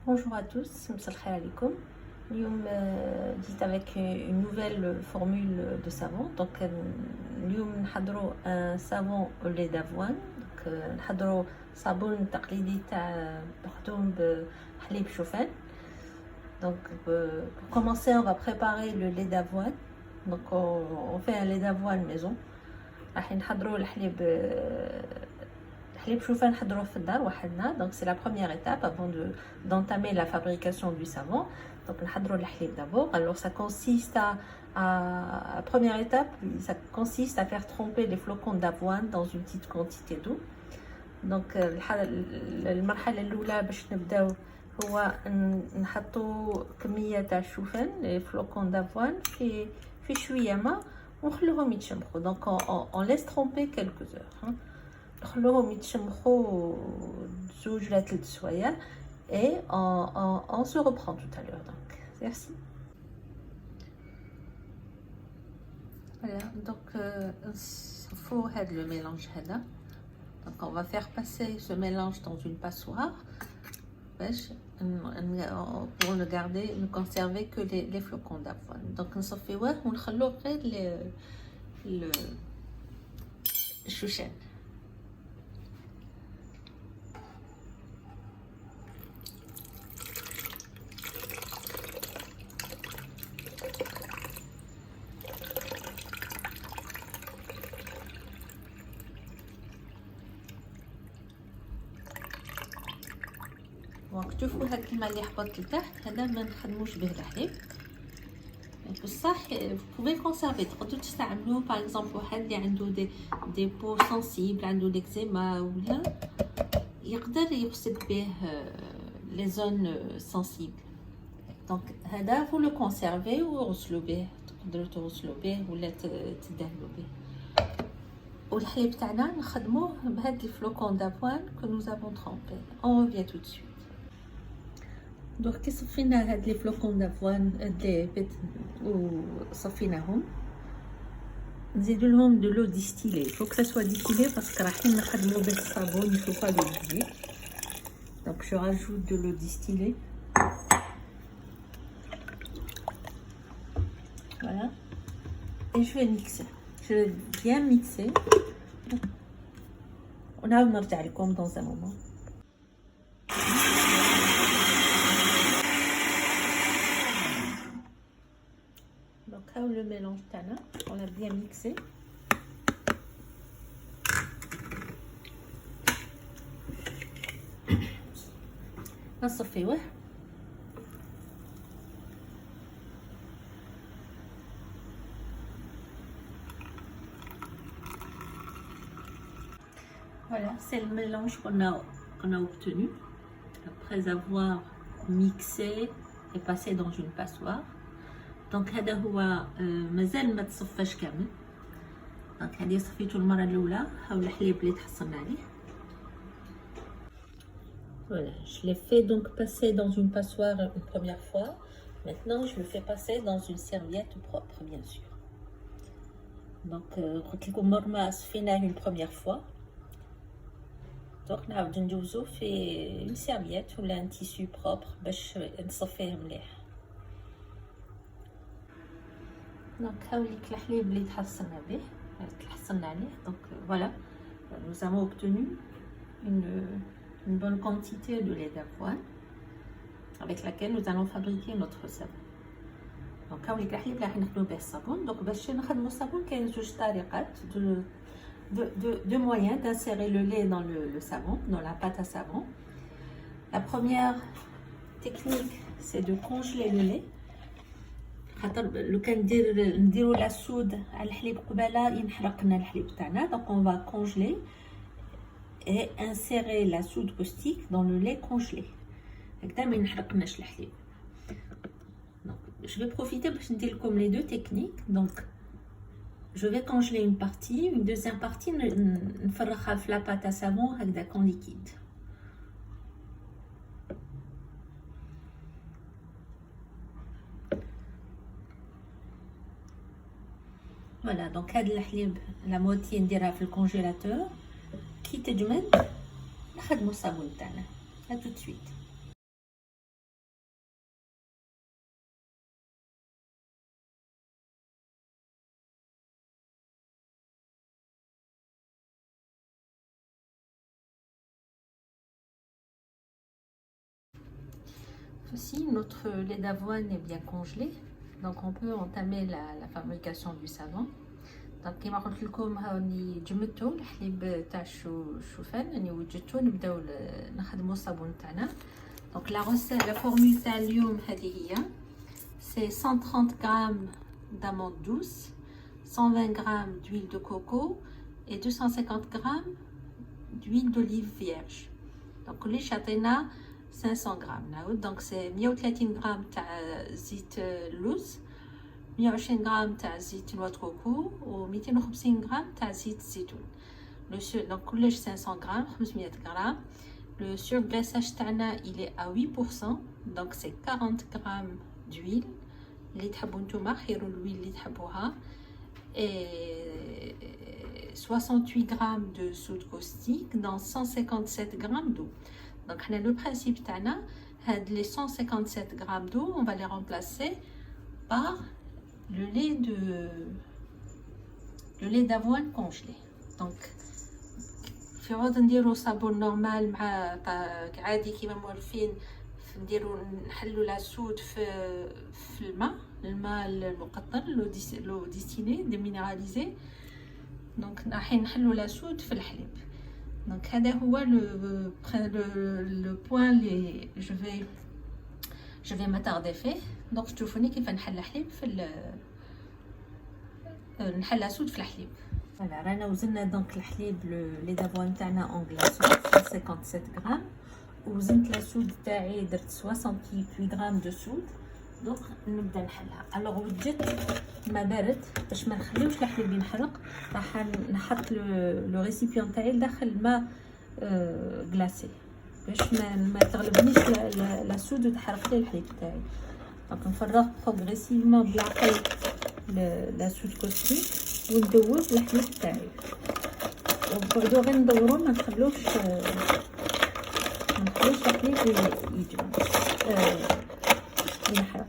Bonjour à tous, مساء الخير عليكم. اليوم جيت avec une nouvelle formule de savon. Donc اليوم نحضروا un savon au lait d'avoine. Donc نحضروا صابون تقليدي تاع مخدوم بحليب شوفان. Donc pour commencer, on va préparer le lait d'avoine. Donc on fait un lait d'avoine maison. راح نحضروا الحليب حليب شوفان نحضروه في الدار وحدنا. Donc c'est la première étape avant d'entamer la fabrication du savon. Donc نحضروا الحليب d'abord. Alors ça consiste à première étape, ça consiste à faire tremper les flocons d'avoine dans une petite quantité d'eau. Donc المرحله الاولى باش نبداو هو نحطوا كميه تاع الشوفان les flocons d'avoine في شويه ماء ونخلوهم يتشمخوا. Donc on laisse tremper quelques heures. نخلوهم يتشمخوا زوج ولا 3 سوايع et on se reprend tout à l'heure. Donc merci. Voilà, donc faut هذا le mélange هذا. Donc on va faire passer ce mélange dans une passoire pour ne garder, ne conserver que les flocons d'avoine. Donc نصفيوه ونخلوه غير الشوشان. وكتشوفوا هاد الماء اللي حبط لتحت هذا ما نخدموش به الحليب بصح. vous pouvez conserver تقدروا تستعملوه باغ اكزومبل واحد اللي عنده دي بو سنسيبل عنده ليكزيما ولا يقدر يغسل به لي زون سنسيبل. دونك هذا فو لو كونسيرفي وغسلوا به تقدروا تغسلوا به ولا تدهنوا به. والحليب تاعنا نخدموه بهاد لي فلوكون دافوان que nous avons trempé. On revient tout de suite. Donc كي صفينا هاد لي فلوكون دافوان وصفيناهم نزيدوا لهم دو لو ديستيلي. faut que ça soit distillé parce que راح نخدموا به الصابون. il faut pas l'oublier. Donc je rajoute de l'eau distillée. Voilà, et je vais mixer. Je vais bien mixer. On a نرجع لكم dans un moment. Donc là le mélange tana, on a bien mixé. نصفيوه. Voilà, c'est le mélange qu'on a obtenu après avoir mixé et passé dans une passoire. Donc هذا هو مازال ما تصفاش كامل. دونك هذه صفيتو المره الاولى. هاو الحليب اللي تحصلنا عليه. Voilà, je l'ai fait donc passer dans une passoire une première fois. Maintenant je le fais passer dans une serviette propre bien sûr. Donc قلت لكم مرة صفيناه une première fois. Donc نعاود ندوزو في une serviette ولا un tissu propre باش نصفيه مليح. Donc هاوليك الحليب اللي تحصلنا به تحصلنا عليه. Donc voilà, nous avons obtenu une bonne quantité de lait d'avoine avec laquelle nous allons fabriquer notre savon. Donc هاوليك الحليب اللي راح نخدمو به الصابون. Donc باش نخدمو الصابون كاين زوج طريقات deux moyens d'insérer le lait dans le savon, dans la pâte à savon. La première technique, c'est de congeler le lait. لو كان نديرو لاسود على الحليب قبالة ينحرق لنا الحليب تاعنا. Donc on va congeler et insérer la soude caustique dans le lait congelé هكذا ما ينحرقناش الحليب. Donc je vais profiter باش ندير لكم les deux techniques. Donc je vais congeler une partie, une deuxième partie نفرخها في la pâte à savon هكذا en liquide. Voilà, donc هاد الحليب la moitié نديرها في الكونجيلاتور. كي تجمد نخدمو الصابون تاعنا. À tout de suite. Ceci, notre lait d'avoine est bien congelé, donc on peut entamer la fabrication du savon. Donc كما قلت لكم هاوني جمدتو الحليب تاع الشوفان راني وجدتو نبداو نخدمو الصابون تاعنا. دونك لا فورمول تاع اليوم هذه هي c'est 130 g d'amandes douces, 120 g d'huile de coco et 250 g d'huile d'olive vierge. Donc كلش عطينا 500 g نعاود. دونك سي 130 g تاع زيت اللوز، 120 غرام تاع زيت نوا كوكو و 250 غرام تاع زيت الزيتون. لو سور دونك كلش 500 غرام 500 غرام. لو surgraissage تاعنا il est à 8%، دونك سي 40 غرام d'huile اللي تحبوا نتوما خيروا الويل اللي تحبوها، et 68 grammes de soude caustique dans 157 grammes d'eau. Donc on a le principe تاعنا هاد les 157 grammes d'eau on va les remplacer par le lait d'avoine congelé. Donc في عوض نديرو صابون نورمال مع عادي كيما مولفين نديرو نحلو لا سود في الماء المقطر لو ديستيلي ديمينراليزي. دونك رايحين نحلو لا سود في الحليب. دونك هذا هو لو بوين لي je vais m'attarder فيه. دونك تشوفوني كيف نحل الحليب نحل لا سود في الحليب. فوالا رانا وزننا دونك الحليب لي دافوان تاعنا اون غلاسون 57 غرام، وزنت لا سود تاعي درت 68 غرام دو سود. دونك نبدا نحلها. الوغ وجدت ما بارد باش ما نخليوش الحليب ينحرق، راح نحط لو ريسيبيون تاعي لداخل الماء غلاسي باش ما تغلبنيش لا سود وتحرق لي الحليب تاعي. دونك نفرغ بروغريسيفمون بالعقل لا سود كوستيك وندوب الحليب تاعي، وبعدو غير ندورو ما نخلوش الحليب يجمد ينحرق.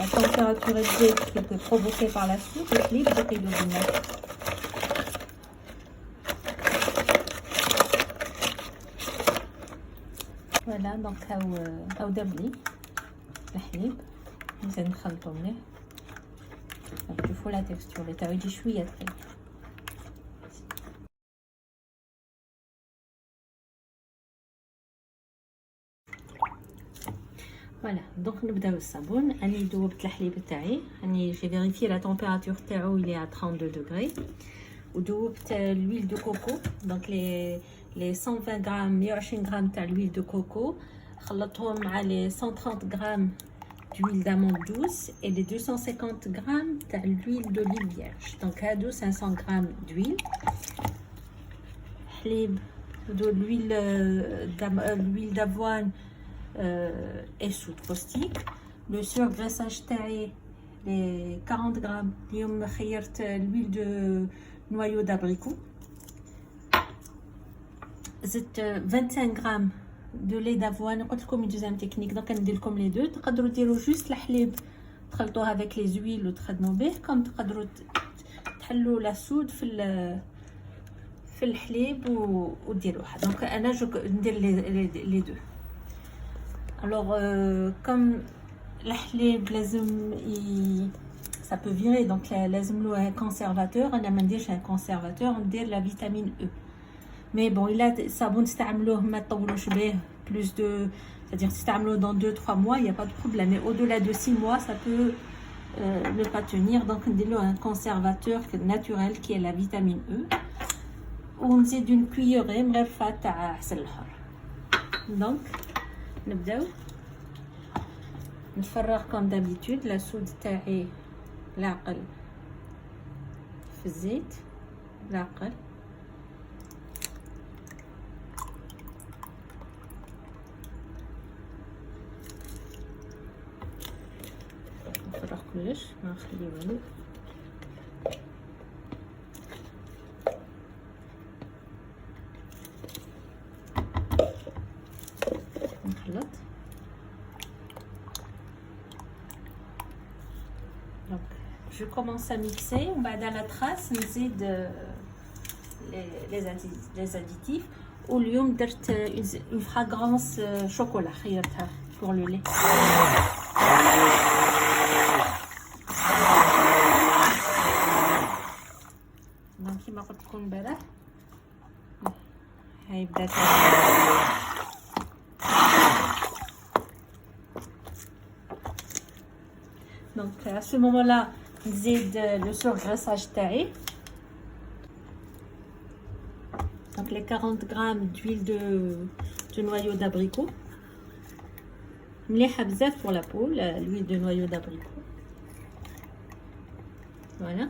La température élevée qui peut provoquer par la soude, le slip de pédophilie. Voilà, donc au début, le slip, nous allons خلطونه. Donc il faut la texture, les taouji شوية تقيل. Voilà, donc نبداو الصابون. راني دوبت الحليب تاعي، راني j'ai vérifié la température تاعو il est à 32 degrés، ودوبت l'huile de coco. donc les 120 grammes 120 grammes تاع l'huile de coco خلطتهم مع les 130 grammes d'huile d'amande douce et les 250 grammes تاع l'huile d'olive vierge. donc هادو 500 grammes d'huile حليب de l'huile d'avoine et soude caustique. Le surgraissage تاعي les 40 grammes اليوم خيرت l'huile de noyau d'abricot. زدت 25 grammes de lait d'avoine. قلت لكم دوزيام تكنيك دونك ندير لكم لي دو. تقدروا ديروا جوست الحليب تخلطوه avec les huiles وتخدموا به، كم تقدروا تحلوا لا سود في الحليب وديروها. دونك انا ندير لي دو. Alors, comme الحليب لازم ça peut virer, donc لازم له un conservateur. أنا ما نديرش un conservateur، ندير la vitamine E. Mais bon, il a صابون تستعملوه ما تطولوش به plus de, c'est-à-dire تستعملوه dans 2-3 mois, il n'y a pas de problème. Mais au-delà de 6 mois, ça peut ne pas tenir. Donc ندير له un conservateur naturel qui est la vitamine E. ونزيد une cuillerée مغرفة تاع عسل الحر. donc نبداو نفرغ كوم دابيتود لا سود تاعي العقل في الزيت العقل. نفرغ كلش ما نخلي والو. نخلط Donc, je commence à mixer. On va dans la trace, نزيد les additifs. واليوم درت une fragrance chocolat خيرتها pour le lait. Donc كيما قلت لكم البارح هاي بدات. Donc à ce moment-là, نزيد le surgraissage تاعي. Donc les 40 grammes d'huile de noyau d'abricot. مليحة بزاف pour la peau, l'huile de noyau d'abricot. Voilà.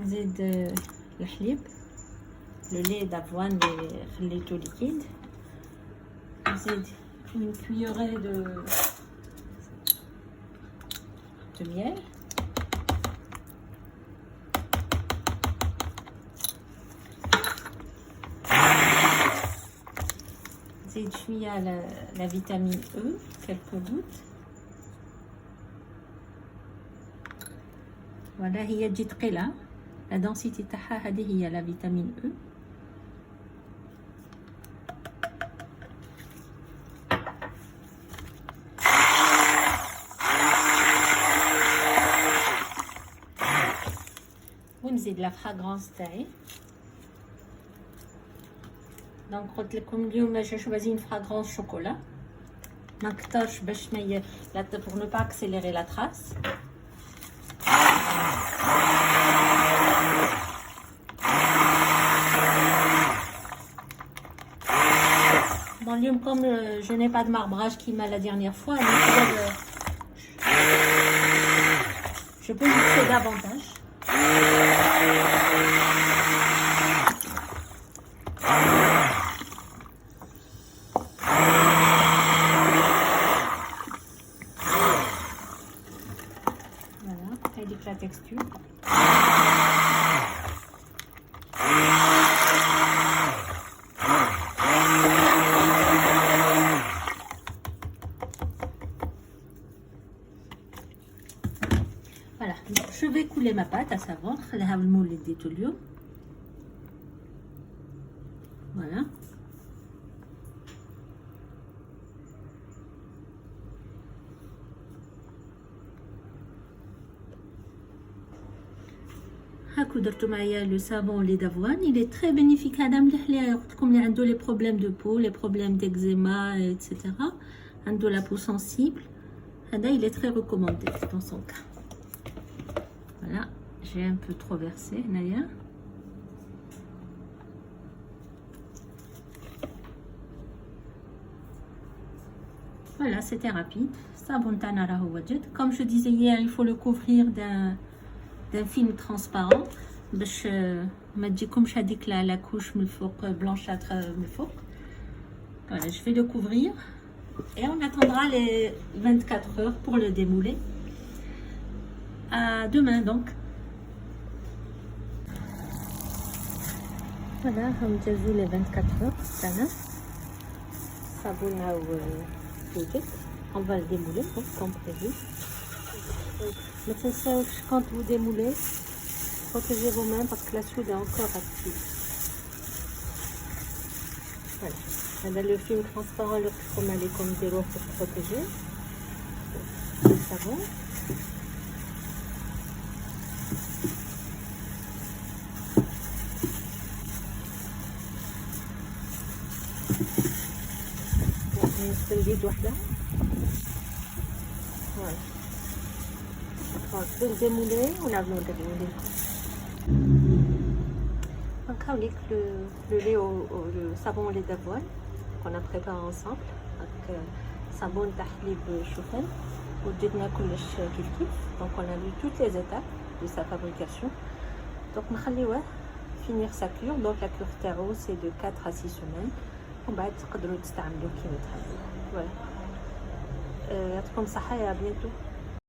نزيد الحليب, le lait d'avoine اللي خليته liquide. نزيد une cuillerée de miel. نزيد شوية la vitamine E, quelques gouttes. Voilà, هي تجي ثقيلة. La densité تاعها هذه هي la vitamine E. ونزيد la fragrance تاعي. Donc قلت لكم اليوم j'ai choisi une fragrance chocolat. ما كترش باش ما pour ne pas accélérer la trace. Bon, اليوم comme je n'ai pas de marbrage qui m'a la dernière fois, je peux mixer davantage. Voilà, avec la texture. Voilà, je vais couler ma pâte à savoir. Voilà. Le savon au lait d'avoine, il est très bénéfique à comme il y a les problèmes de peau, les problèmes d'eczéma, etc. De la peau sensible, il est très recommandé dans son cas. Voilà, j'ai un peu trop versé, Naya. Voilà, c'était rapide. Comme je disais hier, il faut le couvrir d'un film transparent باش ما تجيكمش هذيك la couche من الفوق blanchâtre من الفوق. Voilà, je vais le couvrir et on attendra les 24 heures pour le démouler. À demain donc. Voilà, on a les 24 heures. Sabona ou on va le démouler comme prévu. Mais c'est ça, quand vous démoulez, protégez vos mains parce que la soude est encore active. Voilà. On a le film transparent, le fromage comme des lois pour protéger. Le savon. نستنجد وحده. Voilà. Je vais le démouler, on a besoin de démouler. Donc, avec le lait le savon au lait d'avoine qu'on a préparé ensemble, avec savon tahlib choufan, donc on a vu toutes les étapes de sa fabrication. Donc, on va finir sa cure. Donc, la cure tarot, c'est de 4 à 6 semaines. On va être voilà. Comme ça, et à bientôt.